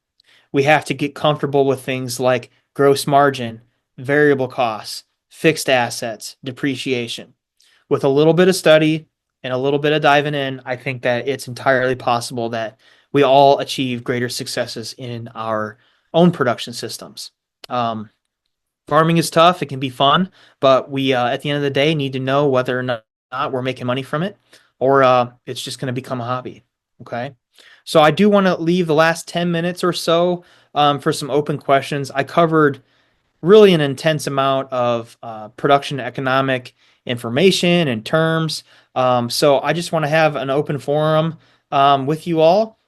We have to get comfortable with things like gross margin, variable costs, fixed assets, depreciation. With a little bit of study and a little bit of diving in, I think that it's entirely possible that we all achieve greater successes in our own production systems. Um, Farming is tough. It can be fun, but we, at the end of the day, need to know whether or not we're making money from it or it's just going to become a hobby. Okay. So I do want to leave the last 10 minutes or so for some open questions. I covered really an intense amount of production economic information and terms. So I just want to have an open forum with you all.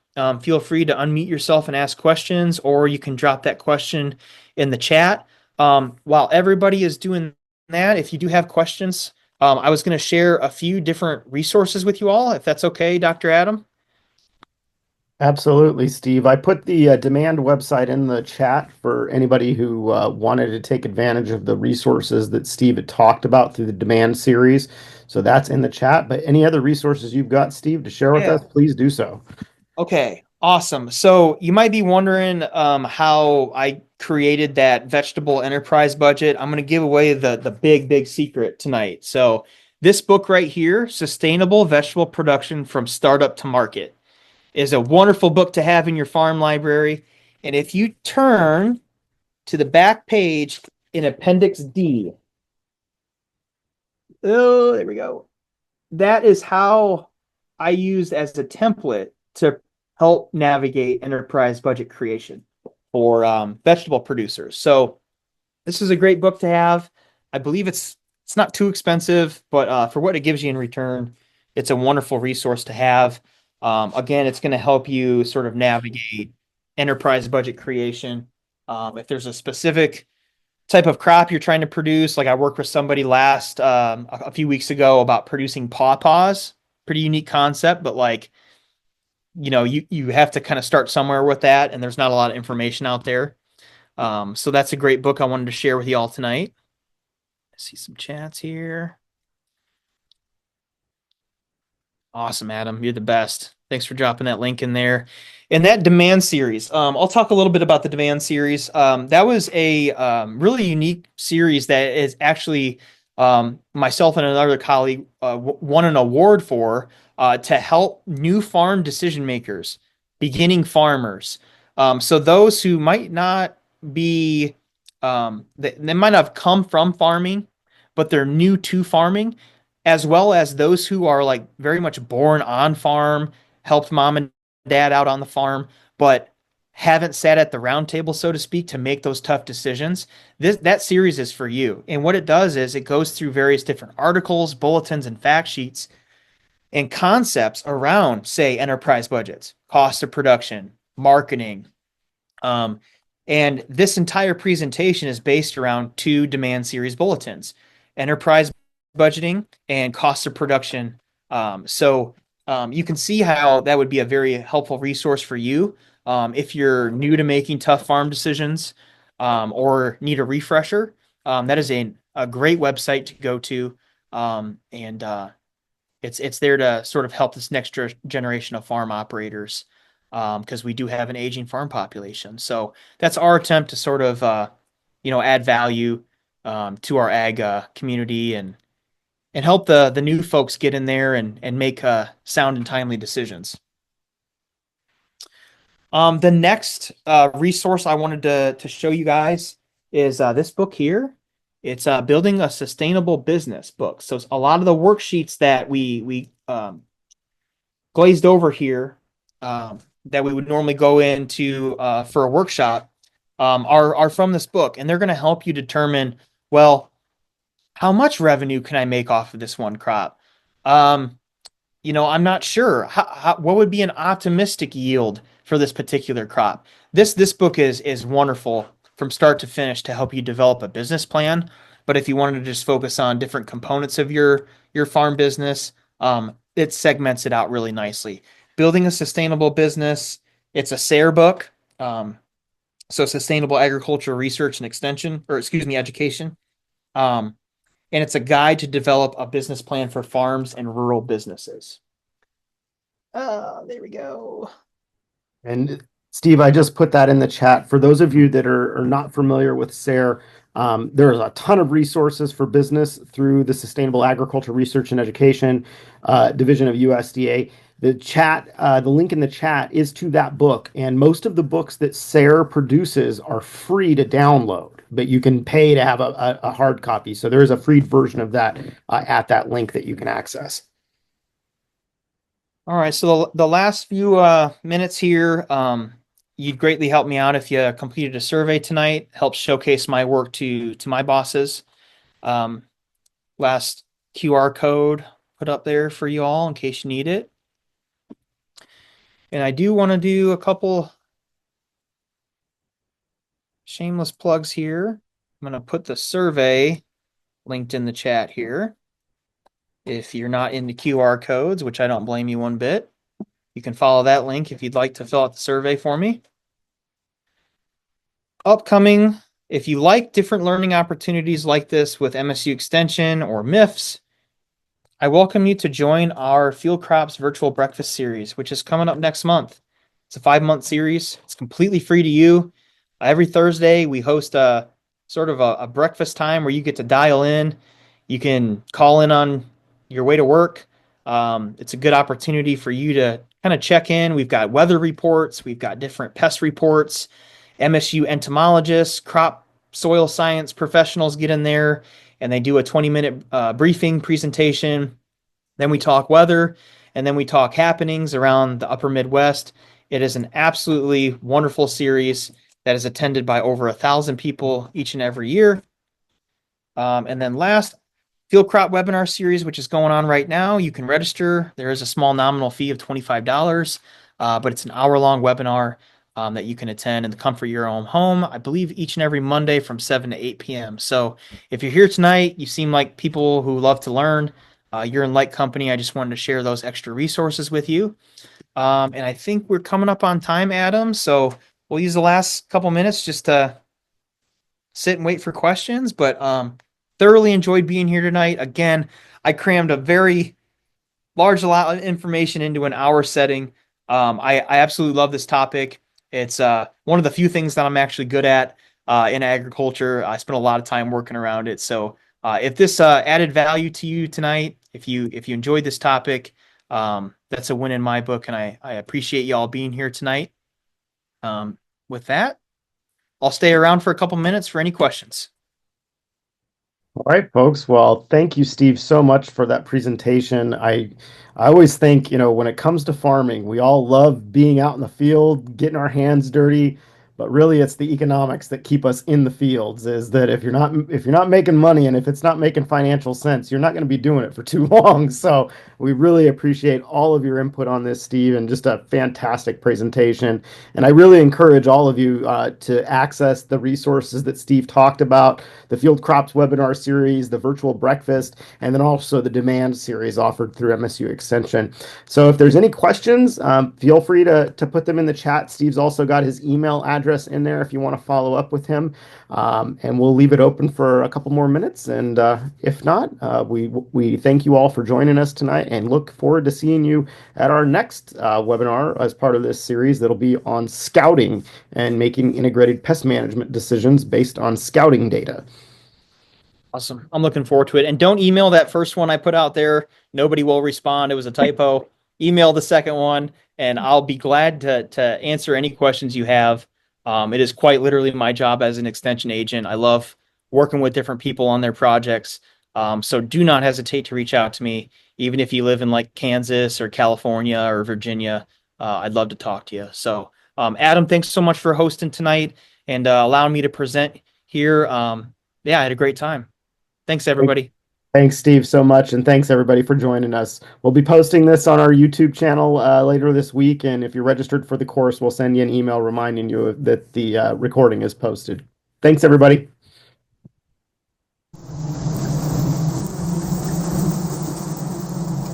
Feel free to unmute yourself and ask questions, or you can drop that question in the chat. While everybody is doing that, if you do have questions, I was going to share a few different resources with you all, if that's okay, Dr. Adam. Absolutely, Steve. I put the demand website in the chat for anybody who wanted to take advantage of the resources that Steve had talked about through the demand series. So that's in the chat. But any other resources you've got, Steve, to share with Yeah. us, please do so. Okay, awesome. So you might be wondering how I created that vegetable enterprise budget. I'm going to give away the big secret tonight. So this book right here, Sustainable Vegetable Production from Startup to Market, is a wonderful book to have in your farm library. And if you turn to the back page in Appendix D, oh, there we go. That is how I used as a template to help navigate enterprise budget creation for vegetable producers. So this is a great book to have. I believe it's not too expensive, but for what it gives you in return, it's a wonderful resource to have. Again, it's going to help you sort of navigate enterprise budget creation. If there's a specific type of crop you're trying to produce. Like I worked with somebody last a few weeks ago about producing pawpaws. Pretty unique concept, but like you have to kind of start somewhere with that, and there's not a lot of information out there. So that's a great book I wanted to share with you all tonight. I see some chats here. Awesome, Adam. You're the best. Thanks for dropping that link in there. And that demand series, I'll talk a little bit about the demand series. That was a really unique series that is actually myself and another colleague won an award for to help new farm decision makers, beginning farmers. So those who might not be, they might not have come from farming, but they're new to farming, as well as those who are like very much born on farm, helped mom and dad out on the farm, but haven't sat at the round table, so to speak, to make those tough decisions. That series is for you. And what it does is it goes through various different articles, bulletins, and fact sheets and concepts around, say, enterprise budgets, cost of production, marketing, um, and this entire presentation is based around two demand series bulletins, enterprise budgeting and cost of production. You can see how that would be a very helpful resource for you if you're new to making tough farm decisions or need a refresher. That is a great website to go to. And it's there to sort of help this next generation of farm operators because we do have an aging farm population. So that's our attempt to sort of add value to our ag community and help the new folks get in there and make sound and timely decisions. The next resource I wanted to show you guys is this book here. It's Building a Sustainable Business book. So a lot of the worksheets that we glazed over here that we would normally go into for a workshop are from this book, and they're going to help you determine, well, how much revenue can I make off of this one crop? Um, I'm not sure. What would be an optimistic yield for this particular crop? This book is wonderful from start to finish to help you develop a business plan. But if you wanted to just focus on different components of your farm business, it segments it out really nicely. Building a sustainable business. It's a SARE book, so Sustainable Agriculture Research and Extension, or excuse me, Education. Um, and it's a guide to develop a business plan for farms and rural businesses. There we go. And Steve, I just put that in the chat. For those of you that are not familiar with SARE, there's a ton of resources for business through the Sustainable Agriculture Research and Education division of USDA. The link in the chat is to that book, and most of the books that SARE produces are free to download, but you can pay to have a hard copy. So there is a free version of that at that link that you can access. All right, so the last few minutes here, you'd greatly help me out if you completed a survey tonight. Helps showcase my work to my bosses. Um, Last QR code put up there for you all in case you need it. And I do want to do a couple shameless plugs here. I'm going to put the survey linked in the chat here. If you're not into QR codes, which I don't blame you one bit, you can follow that link if you'd like to fill out the survey for me. Upcoming, if you like different learning opportunities like this with MSU Extension or MIFS, I welcome you to join our Field Crops Virtual Breakfast Series, which is coming up next month. It's a 5-month series. It's completely free to you. Every Thursday, we host a sort of a breakfast time where you get to dial in. You can call in on your way to work. It's a good opportunity for you to kind of check in. We've got weather reports. We've got different pest reports. MSU entomologists, crop soil science professionals get in there and they do a 20-minute briefing presentation. Then we talk weather, and then we talk happenings around the upper Midwest. It is an absolutely wonderful series that is attended by over 1,000 people each and every year. And then last, Field Crop Webinar Series, which is going on right now. You can register. There is a small nominal fee of $25, but it's an hour-long webinar that you can attend in the comfort of your own home. I believe each and every Monday from 7 to 8 p.m. So if you're here tonight, you seem like people who love to learn. You're in light company. I just wanted to share those extra resources with you. And I think we're coming up on time, Adam. So we'll use the last couple minutes just to sit and wait for questions. But thoroughly enjoyed being here tonight. Again, I crammed a very large lot of information into an hour setting. I absolutely love this topic. It's one of the few things that I'm actually good at in agriculture. I spent a lot of time working around it. So if this added value to you tonight, if you enjoyed this topic, that's a win in my book, and I appreciate you all being here tonight. With that, I'll stay around for a couple minutes for any questions. All right, folks. Well, thank you, Steve, so much for that presentation. I always think, when it comes to farming, we all love being out in the field, getting our hands dirty, but really it's the economics that keep us in the fields. Is that if you're not making money and if it's not making financial sense, you're not going to be doing it for too long. So we really appreciate all of your input on this, Steve, and just a fantastic presentation. And I really encourage all of you to access the resources that Steve talked about, the Field Crops webinar series, the virtual breakfast, and then also the demand series offered through MSU Extension. So if there's any questions, feel free to put them in the chat. Steve's also got his email address address in there if you want to follow up with him. And we'll leave it open for a couple more minutes. And if not, we thank you all for joining us tonight and look forward to seeing you at our next webinar as part of this series that'll be on scouting and making integrated pest management decisions based on scouting data. Awesome. I'm looking forward to it. And don't email that first one I put out there. Nobody will respond. It was a typo. Email the second one, and I'll be glad to answer any questions you have. It is quite literally my job as an extension agent. I love working with different people on their projects. So do not hesitate to reach out to me, even if you live in like Kansas or California or Virginia. I'd love to talk to you. So, Adam, thanks so much for hosting tonight and allowing me to present here. Yeah, I had a great time. Thanks, everybody. Thanks, Steve, so much. And thanks, everybody, for joining us. We'll be posting this on our YouTube channel later this week. And if you're registered for the course, we'll send you an email reminding you that the recording is posted. Thanks, everybody.